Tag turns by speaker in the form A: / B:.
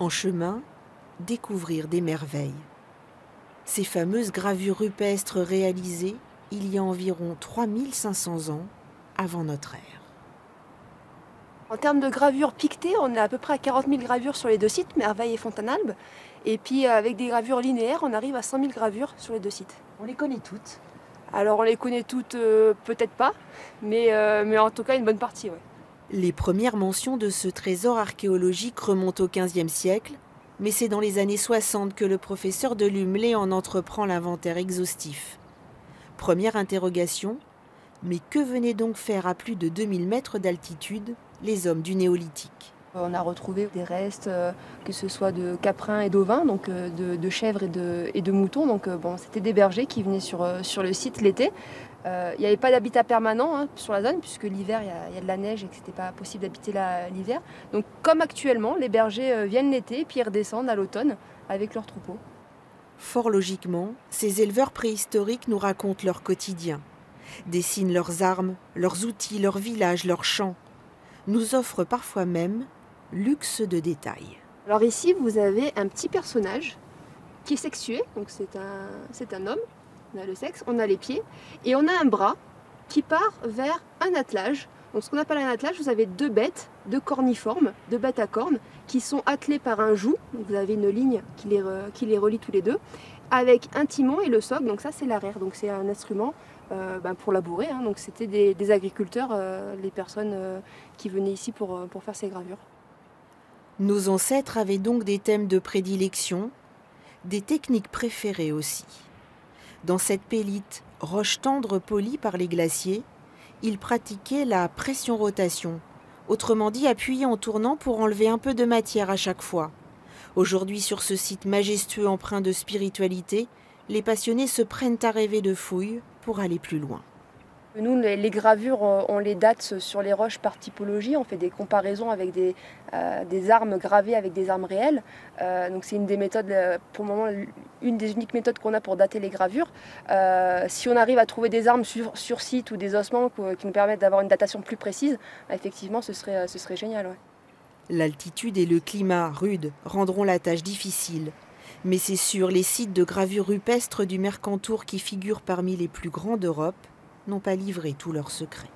A: En chemin, découvrir des merveilles. Ces fameuses gravures rupestres réalisées il y a environ 3500 ans avant notre ère.
B: En termes de gravures piquetées, on est à peu près à 40 000 gravures sur les deux sites, Merveille et Fontanalbe. Et puis avec des gravures linéaires, on arrive à 100 000 gravures sur les deux sites.
C: On les connaît toutes?
B: Alors on les connaît toutes, peut-être pas, mais en tout cas une bonne partie. Ouais.
A: Les premières mentions de ce trésor archéologique remontent au XVe siècle, mais c'est dans les années 60 que le professeur de Lumley en entreprend l'inventaire exhaustif. Première interrogation, mais que venaient donc faire à plus de 2000 mètres d'altitude les hommes du néolithique?
B: On a retrouvé des restes, que ce soit de caprins et d'ovins, donc de chèvres et de moutons. Donc bon, c'était des bergers qui venaient sur le site l'été. Il n'y avait pas d'habitat permanent sur la zone, puisque l'hiver, il y a de la neige et que ce n'était pas possible d'habiter l'hiver. Donc comme actuellement, les bergers viennent l'été, puis ils redescendent à l'automne avec leurs troupeaux.
A: Fort logiquement, ces éleveurs préhistoriques nous racontent leur quotidien, dessinent leurs armes, leurs outils, leurs villages, leurs champs, nous offrent parfois même luxe de détails.
B: Alors ici, vous avez un petit personnage qui est sexué, donc c'est un homme, on a le sexe, on a les pieds, et on a un bras qui part vers un attelage. Donc ce qu'on appelle un attelage, vous avez deux bêtes, deux corniformes, deux bêtes à cornes, qui sont attelées par un joug, donc vous avez une ligne qui les relie tous les deux, avec un timon et le soc, donc ça c'est l'arrière, donc c'est un instrument pour labourer, donc c'était des agriculteurs, les personnes qui venaient ici pour faire ces gravures.
A: Nos ancêtres avaient donc des thèmes de prédilection, des techniques préférées aussi. Dans cette pélite, roche tendre polie par les glaciers, ils pratiquaient la pression-rotation, autrement dit appuyer en tournant pour enlever un peu de matière à chaque fois. Aujourd'hui, sur ce site majestueux empreint de spiritualité, les passionnés se prennent à rêver de fouilles pour aller plus loin.
B: Nous, les gravures, on les date sur les roches par typologie. On fait des comparaisons avec des armes gravées avec des armes réelles. Donc c'est une des méthodes, pour le moment, une des uniques méthodes qu'on a pour dater les gravures. Si on arrive à trouver des armes sur site ou des ossements qui nous permettent d'avoir une datation plus précise, effectivement, ce serait génial. Ouais.
A: L'altitude et le climat rude rendront la tâche difficile. Mais c'est sûr, les sites de gravures rupestres du Mercantour qui figurent parmi les plus grands d'Europe n'ont pas livré tous leurs secrets.